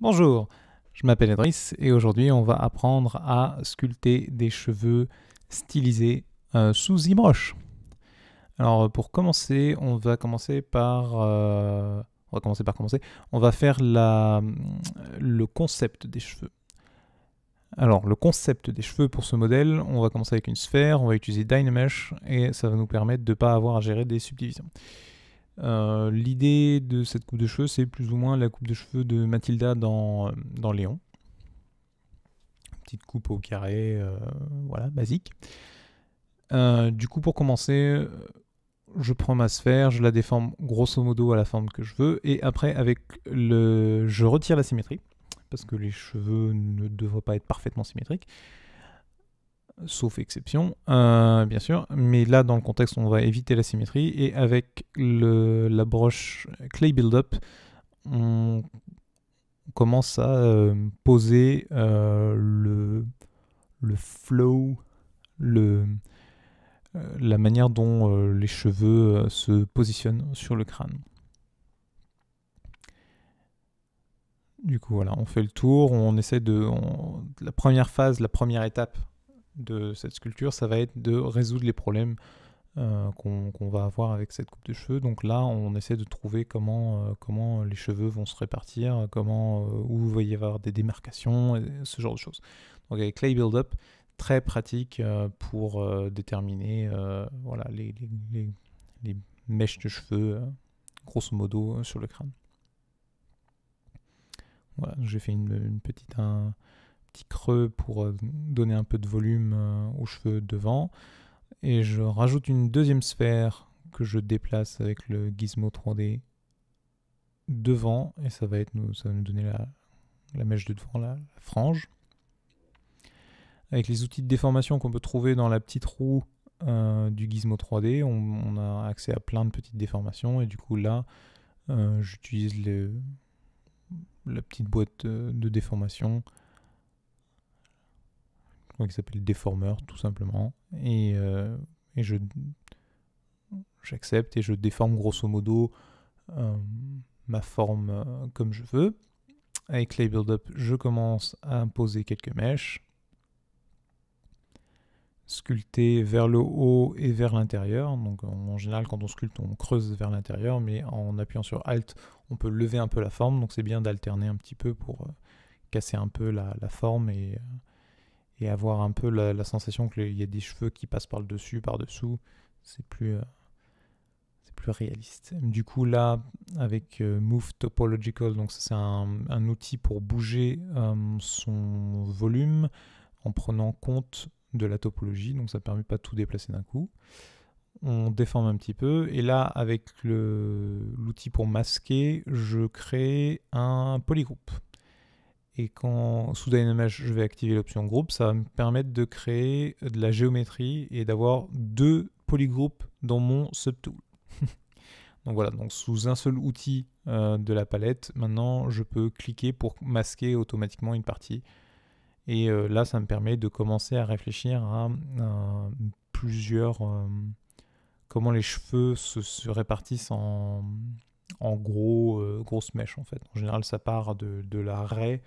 Bonjour, je m'appelle Idriss et aujourd'hui on va apprendre à sculpter des cheveux stylisés sous ZBrush. Alors pour commencer, on va commencer par commencer. On va faire le concept des cheveux. Alors le concept des cheveux pour ce modèle, on va commencer avec une sphère, on va utiliser Dynamesh et ça va nous permettre de ne pas avoir à gérer des subdivisions. L'idée de cette coupe de cheveux, c'est plus ou moins la coupe de cheveux de Mathilda dans Léon. Petite coupe au carré, voilà, basique. Du coup, pour commencer, je prends ma sphère, je la déforme grosso modo à la forme que je veux, et après, je retire la symétrie, parce que les cheveux ne devraient pas être parfaitement symétriques, sauf exception, bien sûr. Mais là, dans le contexte, on va éviter la symétrie, et avec la broche Clay Build-Up, on commence à poser le flow, la manière dont les cheveux se positionnent sur le crâne. Du coup, voilà, on fait le tour, on essaie la première phase, la première étape de cette sculpture, ça va être de résoudre les problèmes qu'on va avoir avec cette coupe de cheveux. Donc là, on essaie de trouver comment les cheveux vont se répartir, où il va y avoir des démarcations, ce genre de choses. Donc avec Clay Build-Up, très pratique pour déterminer voilà, les mèches de cheveux, grosso modo, sur le crâne. Voilà, j'ai fait un petit creux pour donner un peu de volume aux cheveux devant. Et je rajoute une deuxième sphère que je déplace avec le Gizmo 3D devant. Et ça va nous donner la mèche de devant, la frange. Avec les outils de déformation qu'on peut trouver dans la petite roue du Gizmo 3D, on a accès à plein de petites déformations. Et du coup là, j'utilise la petite boîte de déformation qui s'appelle déformeur tout simplement. Et j'accepte et je déforme grosso modo ma forme comme je veux. Avec Clay Build-Up, je commence à poser quelques mèches, sculpter vers le haut et vers l'intérieur. Donc en général, quand on sculpte, on creuse vers l'intérieur, mais en appuyant sur Alt, on peut lever un peu la forme. Donc c'est bien d'alterner un petit peu pour casser un peu la forme et avoir un peu la sensation qu'il y a des cheveux qui passent par le dessus, par dessous. C'est plus réaliste. Du coup là, avec Move Topological, donc c'est un outil pour bouger son volume en prenant compte de la topologie, donc ça ne permet pas de tout déplacer d'un coup. On déforme un petit peu, et là, avec l'outil pour masquer, je crée un polygroupe. Et sous Dynamesh, je vais activer l'option groupe, ça va me permettre de créer de la géométrie et d'avoir deux polygroupes dans mon subtool. Donc voilà, donc sous un seul outil de la palette, maintenant je peux cliquer pour masquer automatiquement une partie. Et là, ça me permet de commencer à réfléchir à comment les cheveux se répartissent en grosses mèches en fait. En général, ça part de la raie.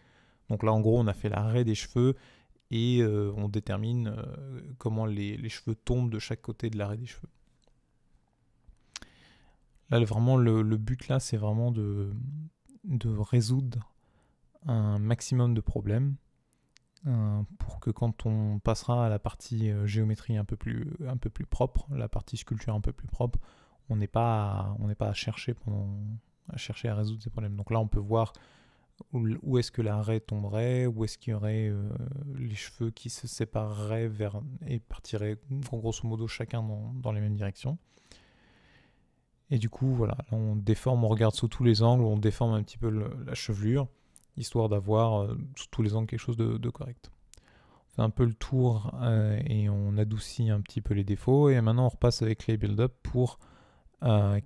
Donc là, en gros, on a fait la raie des cheveux et on détermine comment les cheveux tombent de chaque côté de la raie des cheveux. Là, vraiment, le but là, c'est vraiment de résoudre un maximum de problèmes pour que quand on passera à la partie géométrie un peu plus propre, la partie sculpture un peu plus propre, on n'est pas à chercher à résoudre ces problèmes. Donc là, on peut voir où est-ce que la raie tomberait, où est-ce qu'il y aurait les cheveux qui se sépareraient et partiraient grosso modo chacun dans les mêmes directions. Et du coup, voilà, là on déforme, on regarde sous tous les angles, on déforme un petit peu la chevelure, histoire d'avoir sous tous les angles quelque chose de correct. On fait un peu le tour et on adoucit un petit peu les défauts. Et maintenant, on repasse avec Clay Build-Up pour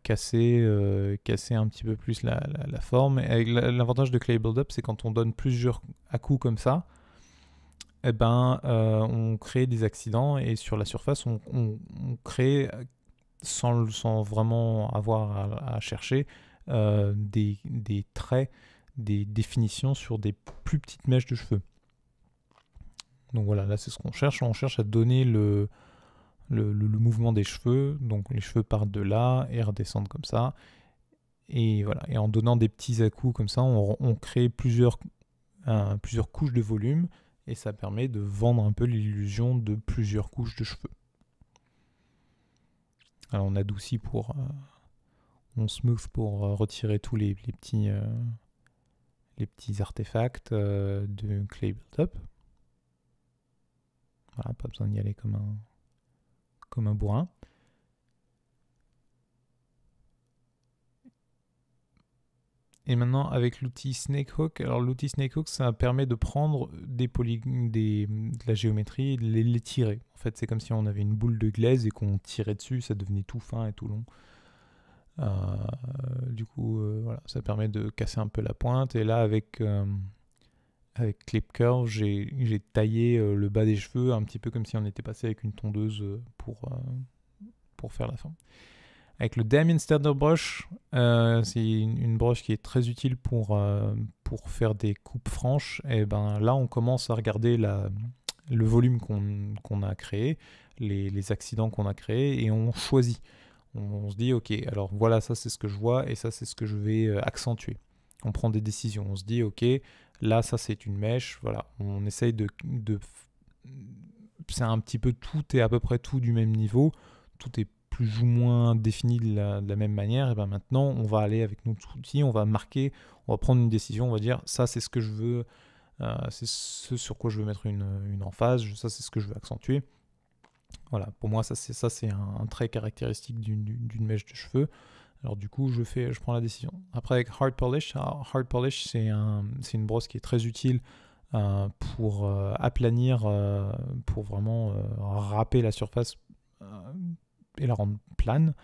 casser un petit peu plus la forme. Et l'avantage de Clay Build-Up, c'est quand on donne plusieurs à-coups comme ça, eh ben, on crée des accidents et sur la surface, on crée sans vraiment avoir à chercher des traits définitions sur des plus petites mèches de cheveux. Donc voilà, là c'est ce qu'on cherche. On cherche à donner le mouvement des cheveux. Donc les cheveux partent de là et redescendent comme ça. Et voilà. Et en donnant des petits à-coups comme ça, on crée plusieurs couches de volume. Et ça permet de vendre un peu l'illusion de plusieurs couches de cheveux. Alors on adoucit on smooth pour retirer tous les petits artefacts de clay build-up. Voilà, pas besoin d'y aller comme un bourrin. Et maintenant avec l'outil Snakehook, alors l'outil Snakehook ça permet de prendre de la géométrie et de les tirer. En fait c'est comme si on avait une boule de glaise et qu'on tirait dessus, ça devenait tout fin et tout long. Du coup voilà, ça permet de casser un peu la pointe. Et là avec Clip Curve j'ai taillé le bas des cheveux un petit peu comme si on était passé avec une tondeuse pour faire la forme. Avec le Damien Standard Brush, c'est une broche qui est très utile pour faire des coupes franches. Et ben là, on commence à regarder le volume qu'on a créé, les accidents qu'on a créés, et on choisit. On se dit, ok, alors voilà, ça c'est ce que je vois, et ça c'est ce que je vais accentuer. On prend des décisions. On se dit, ok, là ça c'est une mèche. Voilà, on essaye c'est un petit peu tout est à peu près tout du même niveau. Tout est plus ou moins défini de la même manière. Et ben maintenant, on va aller avec notre outil, on va marquer, on va prendre une décision, on va dire ça c'est ce que je veux, c'est ce sur quoi je veux mettre une emphase, ça c'est ce que je veux accentuer. Voilà, pour moi ça c'est un trait caractéristique d'une mèche de cheveux. Alors du coup je prends la décision. Après avec Hard Polish, c'est une brosse qui est très utile pour aplanir, pour vraiment râper la surface et la rendre plane.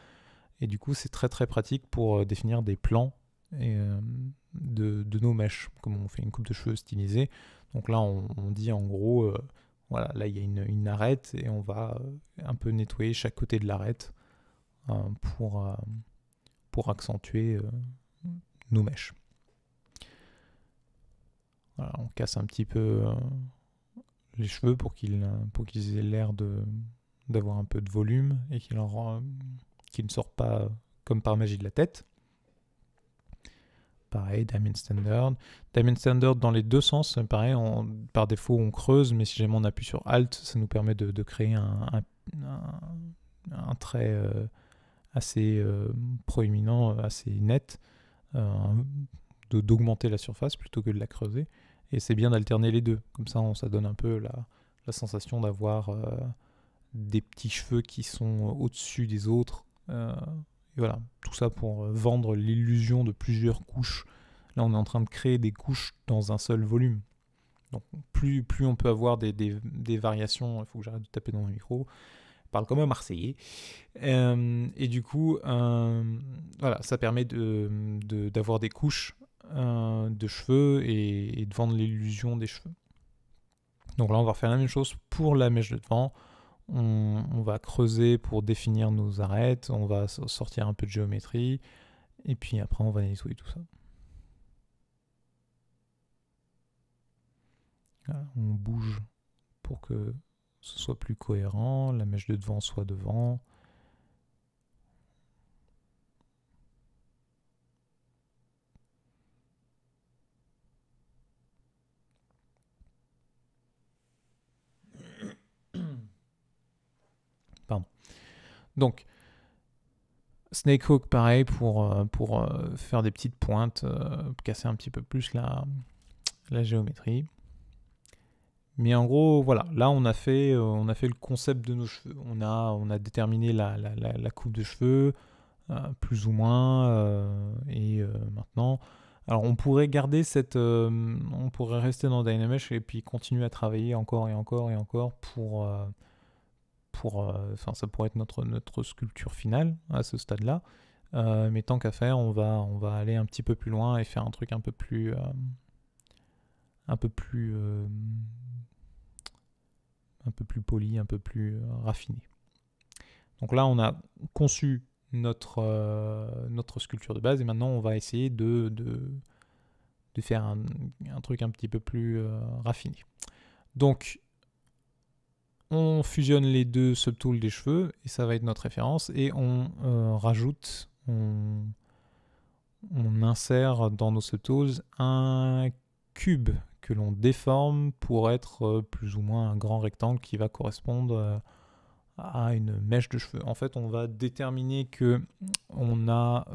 Et du coup, c'est très très pratique pour définir des plans de nos mèches, comme on fait une coupe de cheveux stylisée. Donc là, on dit en gros, voilà, là il y a une arête et on va un peu nettoyer chaque côté de l'arête pour accentuer nos mèches. Voilà, on casse un petit peu les cheveux pour qu'ils aient l'air d'avoir un peu de volume et qu'ils ne sortent pas comme par magie de la tête. Pareil, Damien Standard. Damien Standard dans les deux sens, pareil, par défaut on creuse, mais si jamais on appuie sur Alt, ça nous permet de créer un trait assez proéminent, assez net, d'augmenter la surface plutôt que de la creuser. Et c'est bien d'alterner les deux, comme ça ça donne un peu la sensation d'avoir des petits cheveux qui sont au-dessus des autres. Et voilà, tout ça pour vendre l'illusion de plusieurs couches. Là, on est en train de créer des couches dans un seul volume. Donc, plus on peut avoir des variations, il faut que j'arrête de taper dans le micro. Je parle comme un Marseillais. Et du coup, voilà, ça permet d'avoir des couches de cheveux et de vendre l'illusion des cheveux. Donc là, on va refaire la même chose pour la mèche de devant. On va creuser pour définir nos arêtes, on va sortir un peu de géométrie, et puis après on va nettoyer tout ça. Voilà, on bouge pour que ce soit plus cohérent, la mèche de devant soit devant. Pardon. Donc, Snakehook, pareil, pour faire des petites pointes, casser un petit peu plus la géométrie. Mais en gros, voilà, là on a fait le concept de nos cheveux. On a déterminé la coupe de cheveux, plus ou moins, et maintenant... Alors on pourrait garder on pourrait rester dans Dynamesh et puis continuer à travailler encore et encore et encore enfin ça pourrait être notre sculpture finale à ce stade-là. Mais tant qu'à faire, on va aller un petit peu plus loin et faire un truc un peu plus poli, un peu plus raffiné. Donc là, on a conçu notre sculpture de base et maintenant on va essayer de faire un truc un petit peu plus raffiné. Donc, on fusionne les deux subtools des cheveux, et ça va être notre référence, et on rajoute, on insère dans nos subtools un cube que l'on déforme pour être plus ou moins un grand rectangle qui va correspondre à une mèche de cheveux. En fait, on va déterminer que on a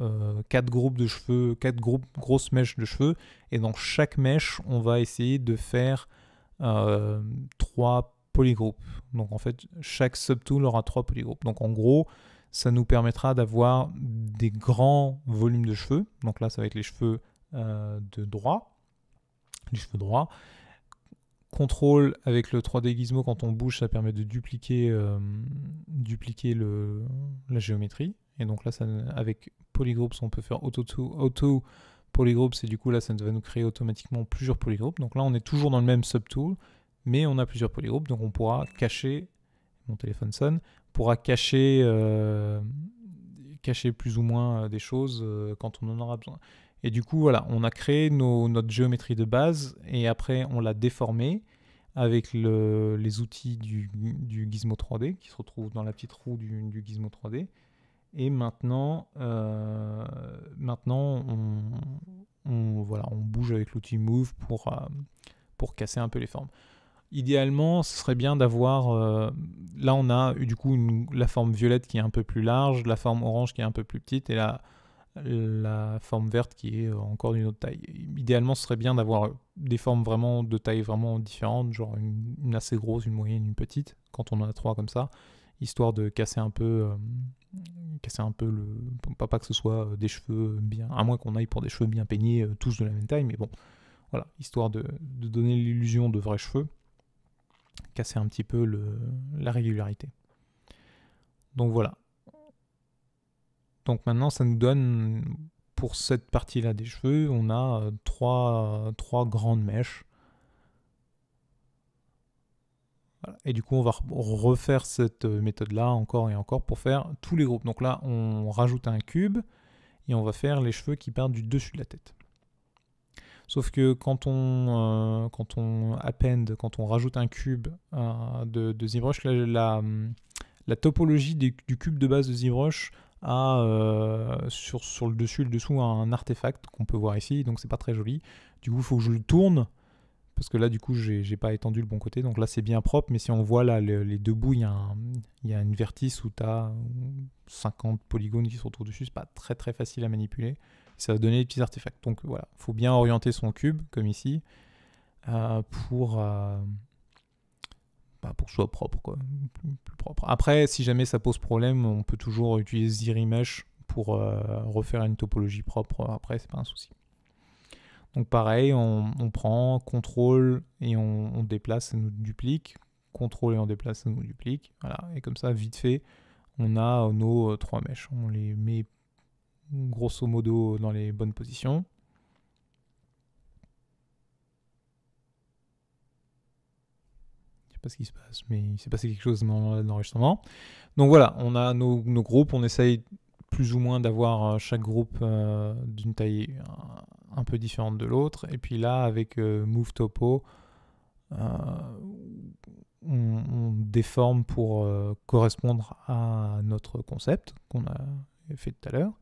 4 groupes de cheveux, 4 grosses mèches de cheveux, et dans chaque mèche, on va essayer de faire 3 polygroupes. Donc en fait, chaque subtool aura 3 polygroupes. Donc en gros, ça nous permettra d'avoir des grands volumes de cheveux. Donc là, ça va être les cheveux de droit, les cheveux droits. Contrôle avec le 3D Gizmo, quand on bouge, ça permet de dupliquer la géométrie. Et donc là, avec Polygroups, on peut faire auto Polygroups, et du coup là, ça va nous créer automatiquement plusieurs polygroupes. Donc là, on est toujours dans le même subtool, mais on a plusieurs polygroupes, donc on pourra cacher, mon téléphone sonne, pourra cacher plus ou moins des choses quand on en aura besoin. Et du coup, voilà, on a créé notre géométrie de base, et après, on l'a déformée avec les outils du Gizmo 3D, qui se retrouvent dans la petite roue du Gizmo 3D. Et maintenant, on bouge avec l'outil Move pour casser un peu les formes. Idéalement, ce serait bien d'avoir... là, on a du coup la forme violette qui est un peu plus large, la forme orange qui est un peu plus petite, et la forme verte qui est encore d'une autre taille. Idéalement, ce serait bien d'avoir des formes vraiment de taille vraiment différentes, genre une assez grosse, une moyenne, une petite, quand on en a 3 comme ça, histoire de casser un peu pas que ce soit des cheveux bien, à moins qu'on aille pour des cheveux bien peignés, tous de la même taille, mais bon, voilà, histoire de donner l'illusion de vrais cheveux, casser un petit peu la régularité. Donc voilà. Donc maintenant, ça nous donne, pour cette partie-là des cheveux, on a trois grandes mèches. Voilà. Et du coup, on va refaire cette méthode-là encore et encore pour faire tous les groupes. Donc là, on rajoute un cube et on va faire les cheveux qui partent du dessus de la tête. Sauf que quand on rajoute un cube de ZBrush, la topologie du cube de base de ZBrush a sur le dessus et le dessous un artefact qu'on peut voir ici, donc c'est pas très joli. Du coup, il faut que je le tourne, parce que là, du coup, j'ai pas étendu le bon côté, donc là, c'est bien propre, mais si on voit là les deux bouts, il y a une vertice où tu as 50 polygones qui se retrouvent dessus, c'est pas très très facile à manipuler. Ça va donner des petits artefacts. Donc voilà, il faut bien orienter son cube, comme ici, pour que ce soit propre, quoi. Plus propre. Après, si jamais ça pose problème, on peut toujours utiliser ZRemesh pour refaire une topologie propre. Après, c'est pas un souci. Donc pareil, on prend CTRL et on déplace, ça nous duplique. CTRL et on déplace, ça nous duplique. Voilà, et comme ça, vite fait, on a nos 3 mèches. On les met grosso modo dans les bonnes positions. Je sais pas ce qui se passe, mais il s'est passé quelque chose dans l'enregistrement. Donc voilà, on a nos groupes, on essaye plus ou moins d'avoir chaque groupe d'une taille un peu différente de l'autre. Et puis là, avec Move Topo, on déforme pour correspondre à notre concept qu'on a fait tout à l'heure.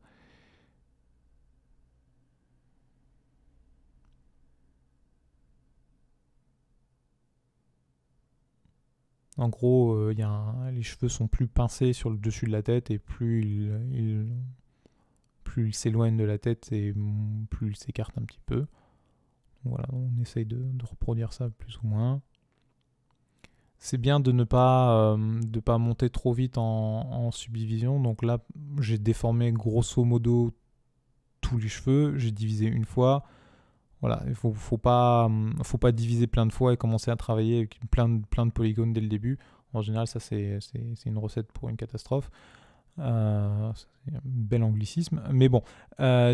En gros, les cheveux sont plus pincés sur le dessus de la tête, et plus ils s'éloignent de la tête, et plus ils s'écartent un petit peu. Voilà, on essaye de reproduire ça plus ou moins. C'est bien de ne pas monter trop vite en subdivision. Donc là, j'ai déformé grosso modo tous les cheveux. J'ai divisé une fois. Voilà, il faut pas diviser plein de fois et commencer à travailler avec plein de polygones dès le début. En général, ça c'est une recette pour une catastrophe. C'est un bel anglicisme. Mais bon,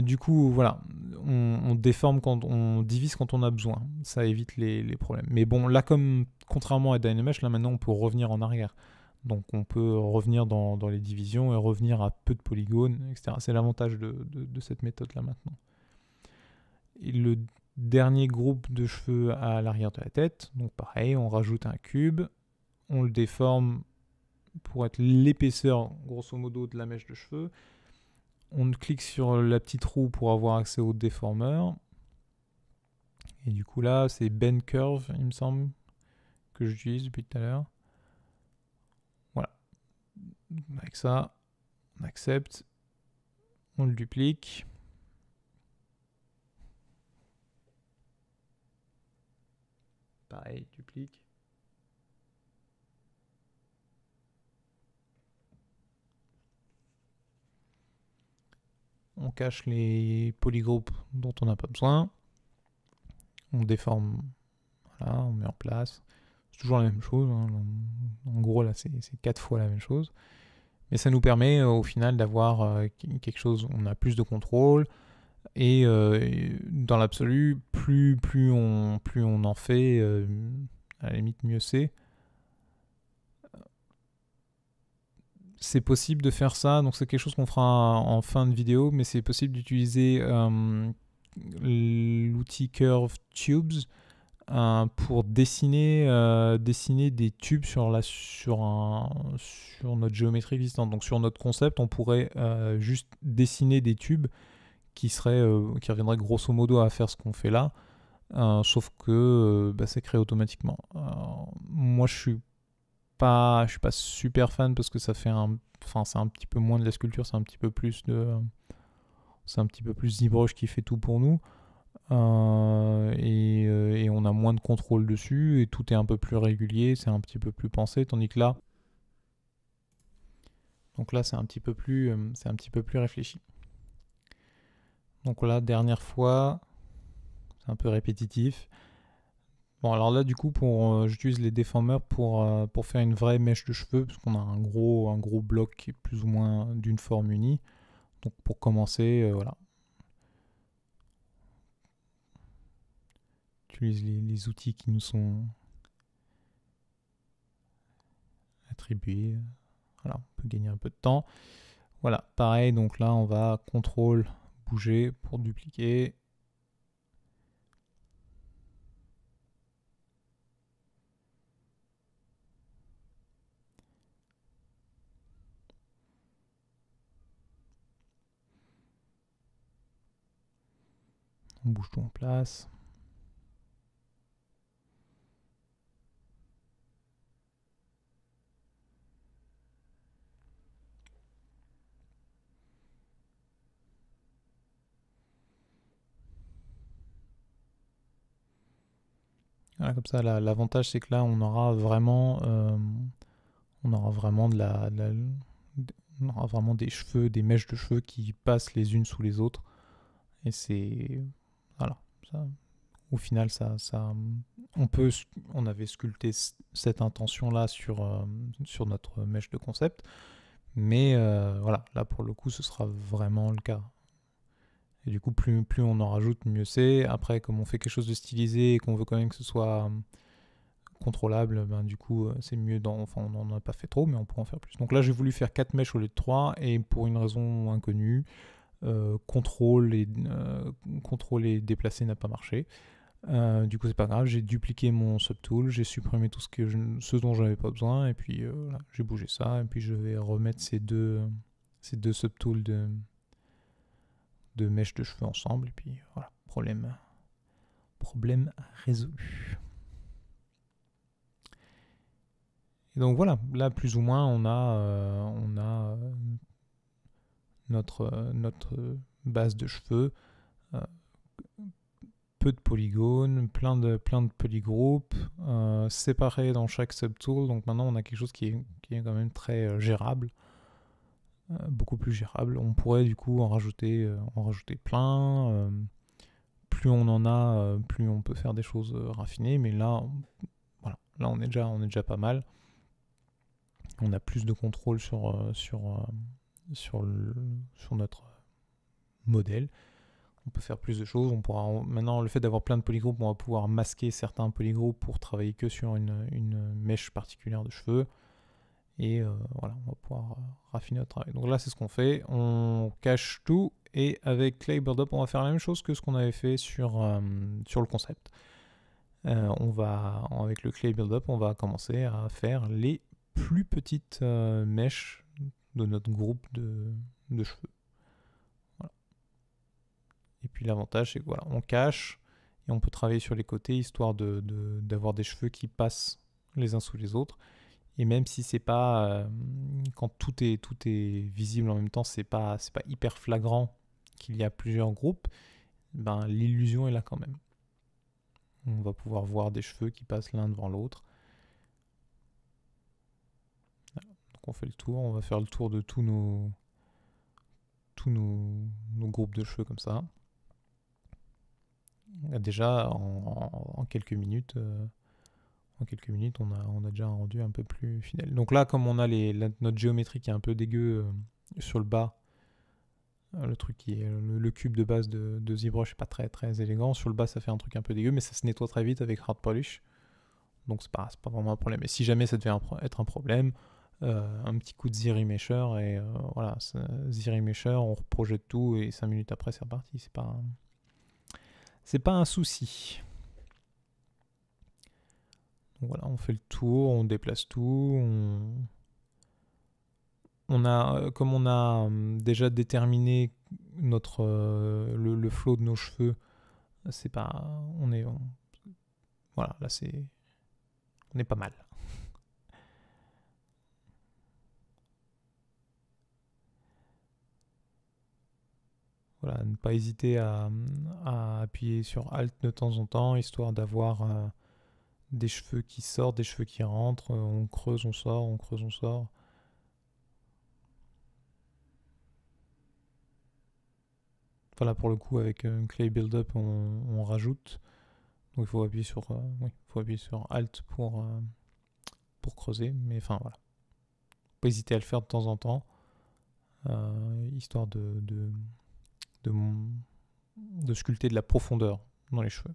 du coup, voilà, on déforme on divise quand on a besoin. Ça évite les problèmes. Mais bon, là, contrairement à Dynamesh, là maintenant, on peut revenir en arrière. Donc on peut revenir dans les divisions et revenir à peu de polygones, etc. C'est l'avantage de cette méthode-là maintenant. Et dernier groupe de cheveux à l'arrière de la tête. Donc pareil, on rajoute un cube, on le déforme pour être l'épaisseur grosso modo de la mèche de cheveux. On clique sur la petite roue pour avoir accès au déformeur. Et du coup là, c'est Bend Curve, il me semble, que j'utilise depuis tout à l'heure. Voilà. Avec ça, on accepte. On le duplique. Pareil, duplique. On cache les polygroupes dont on n'a pas besoin. On déforme, voilà, on met en place. C'est toujours la même chose. Hein. En gros, là, c'est 4 fois la même chose. Mais ça nous permet au final d'avoir quelque chose, on a plus de contrôle. Et dans l'absolu, plus on en fait, à la limite, mieux c'est. C'est possible de faire ça, donc c'est quelque chose qu'on fera en fin de vidéo, mais c'est possible d'utiliser l'outil Curve Tubes pour dessiner des tubes sur notre géométrie existante. Donc sur notre concept, on pourrait juste dessiner des tubes qui reviendraient grosso modo à faire ce qu'on fait là, sauf que c'est créé automatiquement. Moi, je suis pas super fan parce que ça fait c'est un petit peu moins de la sculpture, c'est un petit peu plus ZBrush qui fait tout pour nous. Et on a moins de contrôle dessus et tout est un peu plus régulier, c'est un petit peu plus pensé, tandis que là, c'est un petit peu plus réfléchi. Donc là, dernière fois, c'est un peu répétitif. Bon, alors là, du coup, j'utilise les déformeurs pour faire une vraie mèche de cheveux, parce qu'on a un gros bloc qui est plus ou moins d'une forme unie. Donc pour commencer, voilà. J'utilise les outils qui nous sont attribués. Voilà, on peut gagner un peu de temps. Voilà, pareil, donc là, on va CTRL bouger pour dupliquer. On bouge tout en place. Voilà, comme ça, l'avantage c'est que là, on aura vraiment des cheveux, des mèches de cheveux qui passent les unes sous les autres. Et c'est voilà. Ça, au final, on avait sculpté cette intention-là sur notre mèche de concept, mais voilà, là pour le coup, ce sera vraiment le cas. Et du coup, plus on en rajoute, mieux c'est. Après, comme on fait quelque chose de stylisé et qu'on veut quand même que ce soit contrôlable, du coup, c'est mieux. On n'en a pas fait trop, mais on peut en faire plus. Donc là, j'ai voulu faire 4 mèches au lieu de 3, et pour une raison inconnue, contrôle et déplacer n'a pas marché. Du coup, c'est pas grave, j'ai dupliqué mon subtool, j'ai supprimé tout ce dont j'avais pas besoin, et puis voilà, j'ai bougé ça, et puis je vais remettre ces deux subtools de mèches de cheveux ensemble, et puis voilà, problème résolu. Et donc voilà, là plus ou moins on a notre base de cheveux, peu de polygones, plein de polygroupes, séparés dans chaque subtool. Donc maintenant on a quelque chose qui est quand même très gérable, beaucoup plus gérable. On pourrait du coup en rajouter plein. Plus on en a, plus on peut faire des choses raffinées. Mais là, voilà, là on est déjà pas mal. On a plus de contrôle sur notre modèle. On peut faire plus de choses. Maintenant, le fait d'avoir plein de polygroupes, on va pouvoir masquer certains polygroupes pour travailler que sur une mèche particulière de cheveux. Et voilà, on va pouvoir raffiner notre travail. Donc là, c'est ce qu'on fait. On cache tout. Et avec Clay Build Up, on va faire la même chose que ce qu'on avait fait sur le concept. Avec le Clay Build Up, on va commencer à faire les plus petites mèches de notre groupe de cheveux. Voilà. Et puis l'avantage, c'est que voilà, on cache et on peut travailler sur les côtés histoire d'avoir des cheveux qui passent les uns sous les autres. Et même si c'est pas quand tout est visible en même temps, c'est pas hyper flagrant qu'il y a plusieurs groupes, ben l'illusion est là quand même. On va pouvoir voir des cheveux qui passent l'un devant l'autre. Donc on fait le tour, on va faire le tour de tous nos groupes de cheveux comme ça. Déjà en quelques minutes. On a déjà un rendu un peu plus fidèle. Donc là, comme on a notre géométrie qui est un peu dégueu sur le bas, le truc qui est le cube de base de ZBrush n'est pas très très élégant. Sur le bas, ça fait un truc un peu dégueu, mais ça se nettoie très vite avec Hard Polish. Donc c'est pas vraiment un problème. Et si jamais ça devait être un problème, un petit coup de ZRemesher et voilà, ZRemesher, on reprojette tout et 5 minutes après c'est reparti. C'est pas un souci. Donc voilà, on fait le tour, on déplace tout, comme on a déjà déterminé le flow de nos cheveux, c'est pas, voilà, là on est pas mal. Voilà, ne pas hésiter à appuyer sur Alt de temps en temps, histoire d'avoir des cheveux qui sortent, des cheveux qui rentrent, on creuse, on sort, on creuse, on sort. Voilà, pour le coup, avec un Clay Build-Up, on rajoute. Donc il faut appuyer sur Alt pour creuser. Mais enfin voilà. Pas hésiter à le faire de temps en temps. Histoire de sculpter de la profondeur dans les cheveux.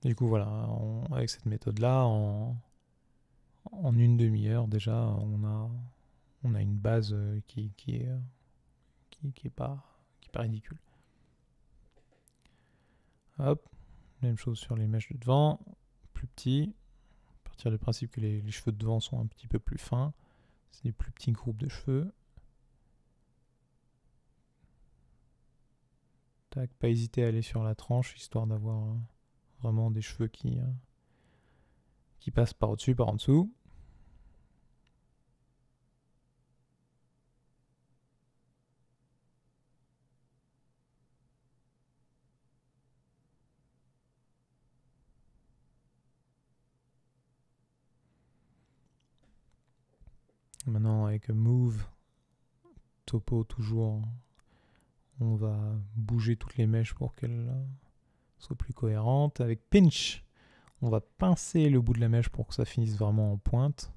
Et du coup, voilà, avec cette méthode-là, en une demi-heure déjà, on a une base qui est pas ridicule. Hop, même chose sur les mèches de devant, plus petits. À partir du principe que les cheveux de devant sont un petit peu plus fins, c'est des plus petits groupes de cheveux. Tac, pas hésiter à aller sur la tranche, histoire d'avoir vraiment des cheveux qui passent par au-dessus, par en dessous. Maintenant, avec Move, Topo toujours, on va bouger toutes les mèches pour qu'elles soient plus cohérentes. Avec Pinch, on va pincer le bout de la mèche pour que ça finisse vraiment en pointe.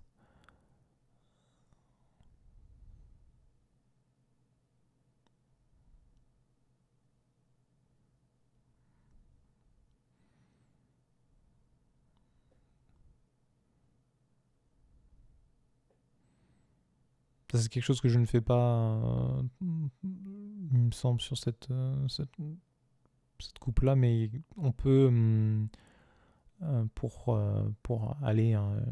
Ça, c'est quelque chose que je ne fais pas, il me semble, sur cette coupe-là, mais on peut, pour aller un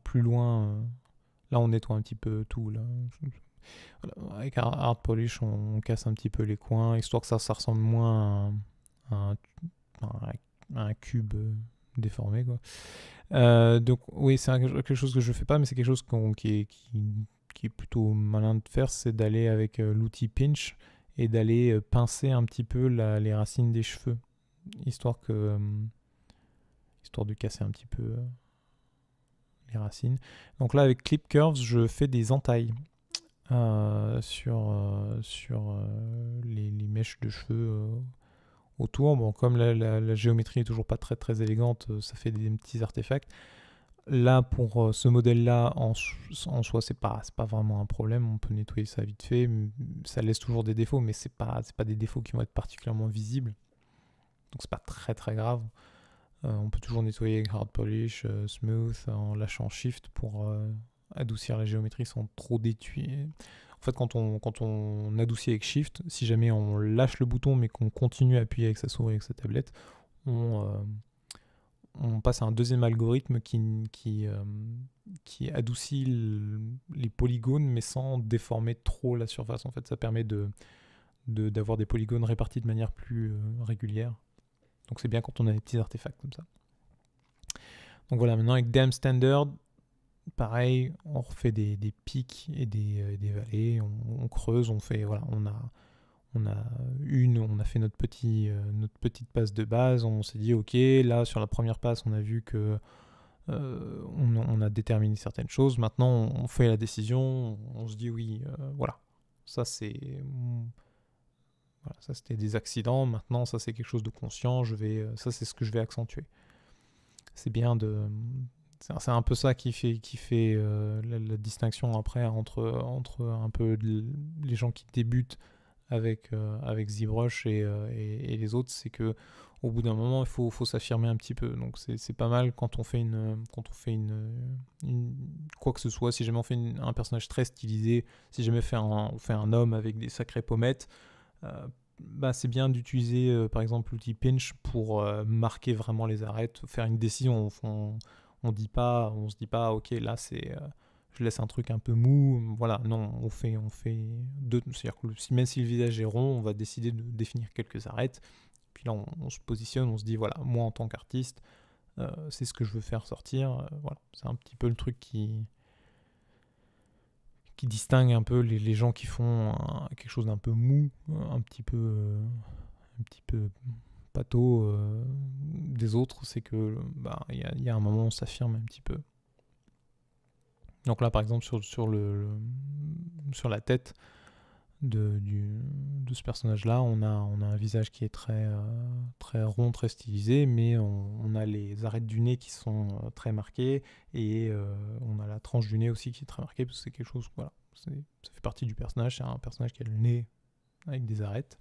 plus loin, là on nettoie un petit peu tout. Là. Voilà. Avec Hard Polish, on casse un petit peu les coins, histoire que ça ressemble moins à un cube déformé. Quoi. Donc oui, c'est quelque chose que je ne fais pas, mais c'est quelque chose qui est plutôt malin de faire, c'est d'aller avec l'outil Pinch et d'aller pincer un petit peu les racines des cheveux, histoire de casser un petit peu les racines. Donc là, avec Clip Curves, je fais des entailles sur les mèches de cheveux autour. Bon, comme la géométrie est toujours pas très très élégante, ça fait des petits artefacts. Là, pour ce modèle-là, en soi, c'est pas vraiment un problème. On peut nettoyer ça vite fait. Ça laisse toujours des défauts, mais c'est pas des défauts qui vont être particulièrement visibles. Donc c'est pas très très grave. On peut toujours nettoyer avec hard polish, smooth, en lâchant shift pour adoucir la géométrie sans trop détruire. En fait, quand on adoucit avec shift, si jamais on lâche le bouton mais qu'on continue à appuyer avec sa souris, avec sa tablette, on passe à un deuxième algorithme qui adoucit les polygones mais sans déformer trop la surface. En fait, ça permet d'avoir des polygones répartis de manière plus régulière. Donc c'est bien quand on a des petits artefacts comme ça. Donc voilà, maintenant avec Dam Standard, pareil, on refait des pics et des vallées, on creuse, on fait, voilà, on a fait notre petite passe de base, on s'est dit ok, là sur la première passe on a vu que on a déterminé certaines choses, maintenant on fait la décision, on se dit oui, voilà, ça c'est... Voilà, ça c'était des accidents, maintenant ça c'est quelque chose de conscient, ça c'est ce que je vais accentuer. C'est bien de... C'est un peu ça qui fait la distinction après entre un peu les gens qui débutent avec ZBrush et les autres, c'est que au bout d'un moment il faut s'affirmer un petit peu. Donc c'est pas mal quand on fait quoi que ce soit. Si jamais on fait un personnage très stylisé, si jamais on fait un homme avec des sacrées pommettes, c'est bien d'utiliser par exemple l'outil pinch pour marquer vraiment les arêtes, faire une décision. On se dit pas ok là c'est je laisse un truc un peu mou, voilà, non, on fait deux, c'est-à-dire que même si le visage est rond, on va décider de définir quelques arêtes, puis là on se positionne, on se dit voilà, moi en tant qu'artiste, c'est ce que je veux faire sortir, voilà, c'est un petit peu le truc qui distingue un peu les gens qui font quelque chose d'un peu mou, un petit peu pâteau des autres, c'est que y a un moment où on s'affirme un petit peu. Donc là par exemple sur la tête de ce personnage là, on a un visage qui est très rond, très stylisé, mais on a les arêtes du nez qui sont très marquées, et on a la tranche du nez aussi qui est très marquée, parce que c'est quelque chose, voilà, ça fait partie du personnage, c'est un personnage qui a le nez avec des arêtes.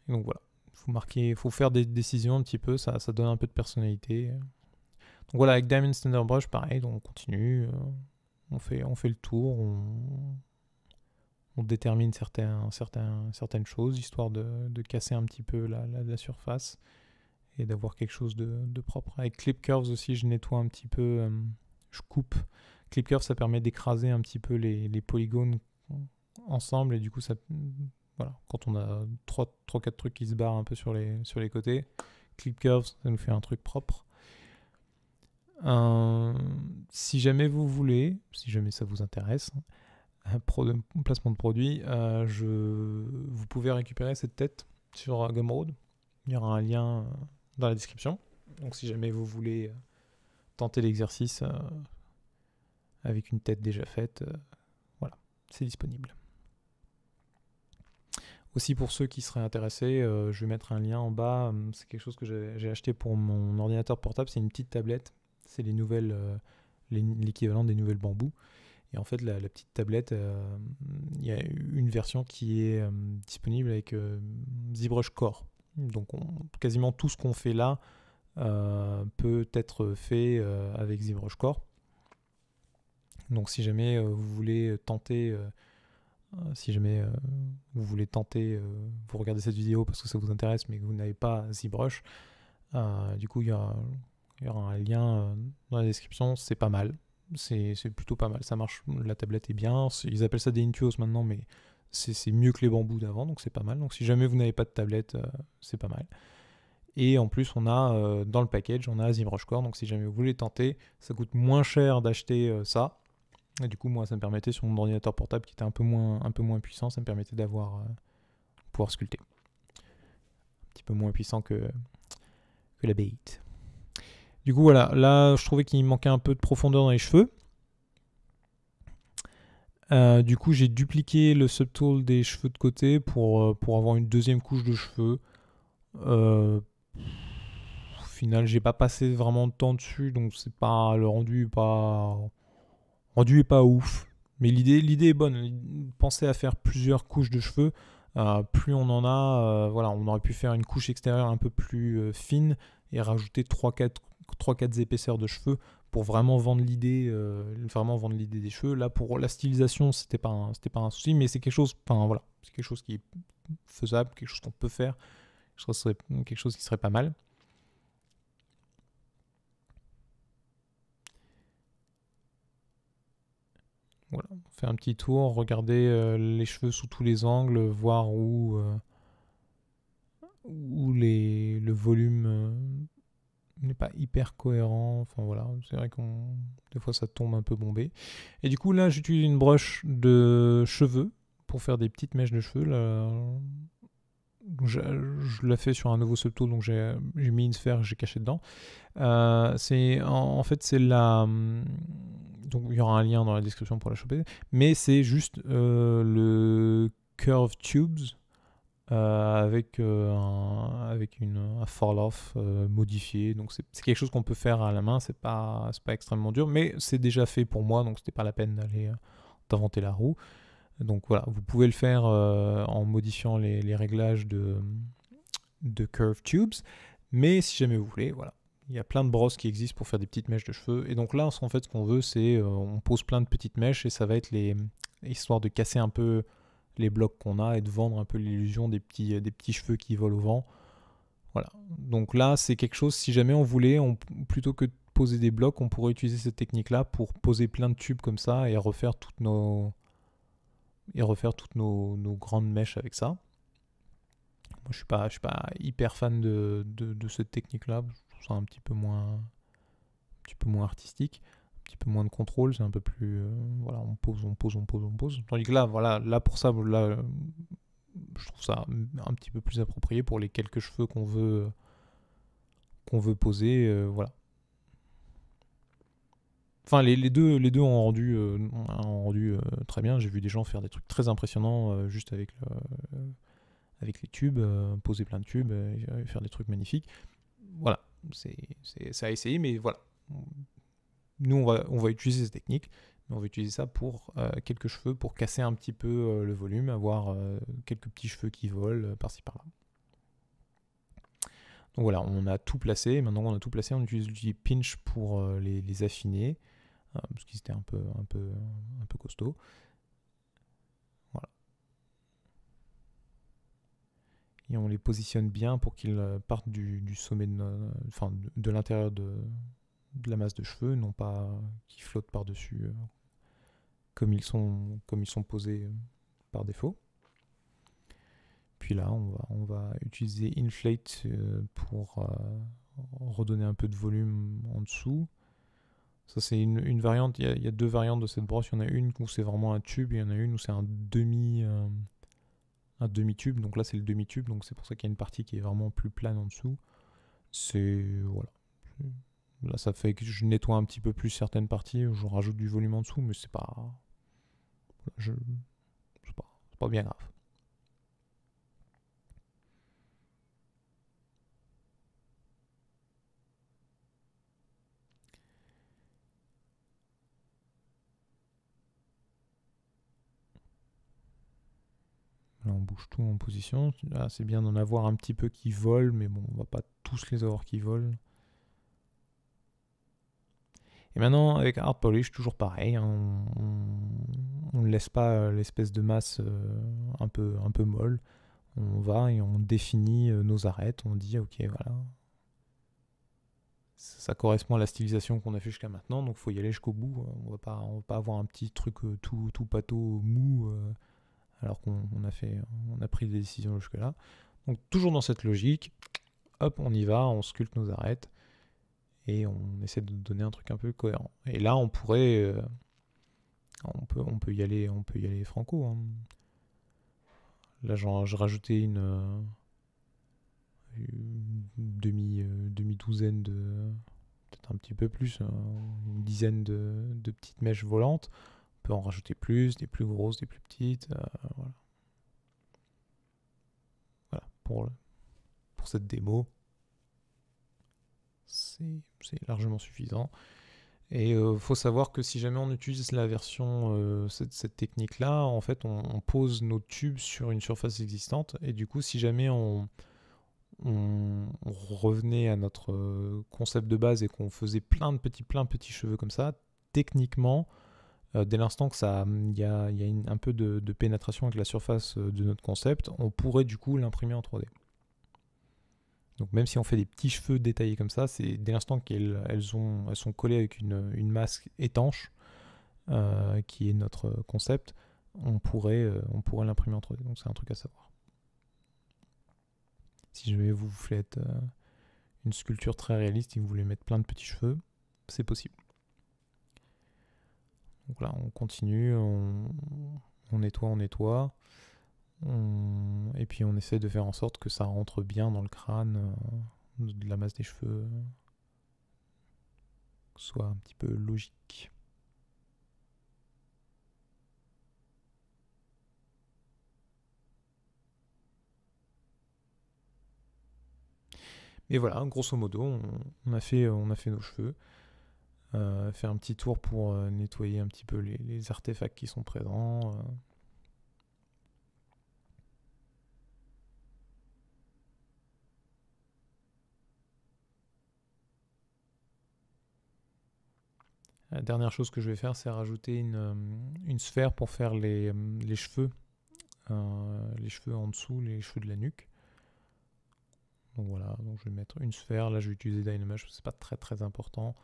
Et donc voilà, il faut faire des décisions un petit peu, ça donne un peu de personnalité. Donc voilà, avec Diamond Standard Brush, pareil, donc on continue, on fait le tour, on détermine certaines choses, histoire de casser un petit peu la surface et d'avoir quelque chose de propre. Avec Clip Curves aussi, je nettoie un petit peu, je coupe. Clip Curves, ça permet d'écraser un petit peu les polygones ensemble, et du coup, ça, voilà, quand on a 3-4 trucs qui se barrent un peu sur les côtés, Clip Curves, ça nous fait un truc propre. Si jamais vous voulez, si jamais ça vous intéresse, placement de produit, vous pouvez récupérer cette tête sur Gumroad. Il y aura un lien dans la description. Donc si jamais vous voulez tenter l'exercice avec une tête déjà faite, voilà, c'est disponible. Aussi pour ceux qui seraient intéressés, je vais mettre un lien en bas. C'est quelque chose que j'ai acheté pour mon ordinateur portable. C'est une petite tablette. C'est l'équivalent des nouvelles bambous. Et en fait, la petite tablette, il y a une version qui est disponible avec ZBrush Core. Donc quasiment tout ce qu'on fait là peut être fait avec ZBrush Core. Donc si jamais vous voulez tenter, vous regardez cette vidéo parce que ça vous intéresse mais que vous n'avez pas ZBrush, du coup il y aura un lien dans la description, c'est pas mal. C'est plutôt pas mal, ça marche, la tablette est bien, ils appellent ça des Intuos maintenant, mais c'est mieux que les bambous d'avant, donc c'est pas mal. Donc si jamais vous n'avez pas de tablette, c'est pas mal. Et en plus on a dans le package, on a ZBrush Core, donc si jamais vous voulez tenter, ça coûte moins cher d'acheter ça. Et du coup moi ça me permettait, sur mon ordinateur portable qui était un peu moins puissant, ça me permettait pouvoir sculpter. Un petit peu moins puissant que la bait. Du coup voilà, là je trouvais qu'il manquait un peu de profondeur dans les cheveux. Du coup j'ai dupliqué le subtool des cheveux de côté pour avoir une deuxième couche de cheveux. final, j'ai pas passé vraiment de temps dessus, donc c'est pas le rendu est pas ouf. Mais l'idée est bonne. Pensez à faire plusieurs couches de cheveux. Plus on en a, voilà, on aurait pu faire une couche extérieure un peu plus fine et rajouter 3-4 épaisseurs de cheveux pour vraiment vendre l'idée des cheveux. Là, pour la stylisation, c'était pas un souci, mais c'est quelque chose, enfin voilà, c'est quelque chose qui est faisable, quelque chose qu'on peut faire. Je trouve que ce serait quelque chose qui serait pas mal. Voilà, faire un petit tour, regarder les cheveux sous tous les angles, voir où le volume n'est pas hyper cohérent. Enfin voilà, c'est vrai qu'on des fois ça tombe un peu bombé. Et du coup là, j'utilise une broche de cheveux pour faire des petites mèches de cheveux. Là, je la fais sur un nouveau subtool, donc j'ai mis une sphère que j'ai cachée dedans. En fait, c'est la. Donc, il y aura un lien dans la description pour la choper. Mais c'est juste le Curve Tubes avec un fall-off modifié. Donc, c'est quelque chose qu'on peut faire à la main. C'est pas extrêmement dur, mais c'est déjà fait pour moi. Donc, c'était pas la peine d'inventer la roue. Donc, voilà, vous pouvez le faire en modifiant les réglages de Curve Tubes. Mais si jamais vous voulez, voilà. Il y a plein de brosses qui existent pour faire des petites mèches de cheveux. Et donc là, en fait, ce qu'on veut, c'est on pose plein de petites mèches et ça va être histoire de casser un peu les blocs qu'on a et de vendre un peu l'illusion des petits cheveux qui volent au vent. Voilà. Donc là, c'est quelque chose, si jamais on voulait, plutôt que de poser des blocs, on pourrait utiliser cette technique-là pour poser plein de tubes comme ça et refaire toutes nos grandes mèches avec ça. Moi, je suis pas hyper fan de cette technique-là. Je trouve ça un petit peu moins artistique, un petit peu moins de contrôle. C'est un peu plus, voilà, on pose. Tandis que là, voilà, là pour ça, là, je trouve ça un petit peu plus approprié pour les quelques cheveux qu'on veut poser, voilà. Enfin, les deux ont rendu très bien. J'ai vu des gens faire des trucs très impressionnants juste avec les tubes, poser plein de tubes, et faire des trucs magnifiques. Voilà, c'est à essayer, mais voilà. Nous, on va utiliser cette technique, mais on va utiliser ça pour quelques cheveux, pour casser un petit peu le volume, avoir quelques petits cheveux qui volent par-ci par-là. Donc voilà, on a tout placé. Maintenant qu'on a tout placé, on utilise l'outil pinch pour les affiner, parce qu'ils étaient un peu costauds. Voilà. Et on les positionne bien pour qu'ils partent du sommet de l'intérieur de la masse de cheveux, non pas qu'ils flottent par-dessus comme ils sont posés par défaut. Puis là, on va utiliser Inflate pour redonner un peu de volume en dessous. Ça, c'est une variante. Il y a deux variantes de cette brosse. Il y en a une où c'est vraiment un tube, et il y en a une où c'est un demi-tube. Donc là, c'est le demi-tube. Donc c'est pour ça qu'il y a une partie qui est vraiment plus plane en dessous. Voilà. Là, ça fait que je nettoie un petit peu plus certaines parties. Je rajoute du volume en dessous, mais c'est pas. C'est pas bien grave. Là, on bouge tout en position. Là, c'est bien d'en avoir un petit peu qui volent, mais bon, on va pas tous les avoir qui volent. Et maintenant, avec Hard Polish, toujours pareil. Hein, on ne laisse pas l'espèce de masse un peu molle. On va et on définit nos arêtes. On dit, ok, voilà. Ça correspond à la stylisation qu'on a fait jusqu'à maintenant, donc il faut y aller jusqu'au bout. On va pas avoir un petit truc tout pâteau, mou, alors qu'on a pris des décisions jusque-là. Donc toujours dans cette logique, hop, on y va, on sculpte nos arêtes et on essaie de donner un truc un peu cohérent. Et là, on pourrait, on peut y aller franco. Hein. Là, j'ai rajouté une demi-douzaine peut-être un petit peu plus, une dizaine de petites mèches volantes. On peut en rajouter plus, des plus grosses, des plus petites. Voilà. Voilà, pour cette démo. c'est largement suffisant. Et il faut savoir que si jamais on utilise la version, cette technique-là, en fait, on pose nos tubes sur une surface existante. Et du coup, si jamais on revenait à notre concept de base et qu'on faisait plein de petits cheveux comme ça, techniquement, dès l'instant que il y a un peu de pénétration avec la surface de notre concept, on pourrait du coup l'imprimer en 3D. Donc même si on fait des petits cheveux détaillés comme ça, c'est dès l'instant qu'elles sont collées avec une masse étanche, qui est notre concept, on pourrait l'imprimer en 3D. Donc c'est un truc à savoir. Si jamais vous faites une sculpture très réaliste et que vous voulez mettre plein de petits cheveux, c'est possible. Donc là, on continue, on nettoie. Et puis on essaie de faire en sorte que ça rentre bien dans le crâne, de la masse des cheveux, soit un petit peu logique. Et voilà, grosso modo, on a fait nos cheveux. Faire un petit tour pour nettoyer un petit peu les artefacts qui sont présents. La dernière chose que je vais faire, c'est rajouter une sphère pour faire les cheveux. Les cheveux en dessous, les cheveux de la nuque. Donc voilà, donc je vais mettre une sphère. Là, je vais utiliser Dynamesh, c'est pas très important.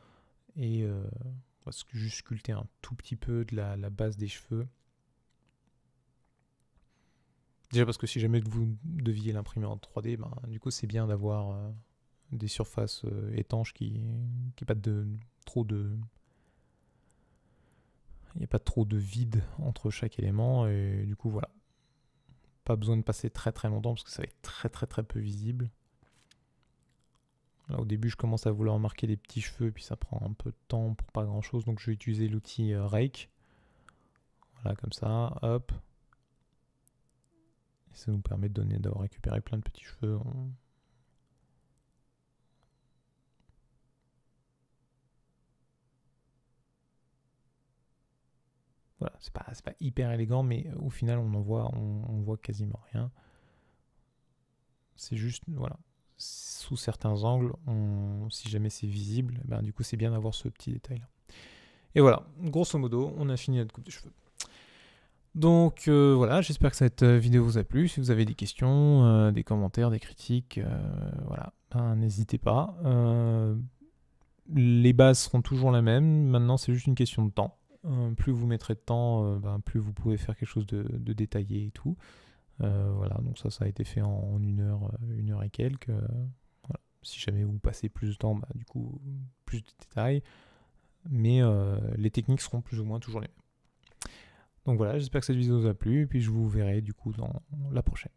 Et on va juste sculpter un tout petit peu de la base des cheveux. Déjà parce que si jamais vous deviez l'imprimer en 3D, ben, du coup c'est bien d'avoir des surfaces étanches qui pas trop de... Il n'y a pas trop de vide entre chaque élément, et du coup voilà. Pas besoin de passer très longtemps parce que ça va être très peu visible. Là au début je commence à vouloir marquer des petits cheveux, puis ça prend un peu de temps pour pas grand chose, donc je vais utiliser l'outil Rake. Voilà, comme ça, hop. Et ça nous permet d'avoir récupéré plein de petits cheveux. Voilà, c'est pas hyper élégant, mais au final on voit quasiment rien. C'est juste, voilà, sous certains angles, si jamais c'est visible, ben, du coup c'est bien d'avoir ce petit détail là. Et voilà, grosso modo, on a fini notre coupe de cheveux. Donc voilà, j'espère que cette vidéo vous a plu. Si vous avez des questions, des commentaires, des critiques, voilà, ben, n'hésitez pas. Les bases seront toujours les mêmes, maintenant c'est juste une question de temps. Plus vous mettrez de temps, ben, plus vous pouvez faire quelque chose de détaillé et tout. Voilà, donc ça a été fait en 1 heure et quelques. Voilà. Si jamais vous passez plus de temps, bah, du coup, plus de détails. Mais les techniques seront plus ou moins toujours les mêmes. Donc voilà, j'espère que cette vidéo vous a plu, et puis je vous verrai du coup dans la prochaine.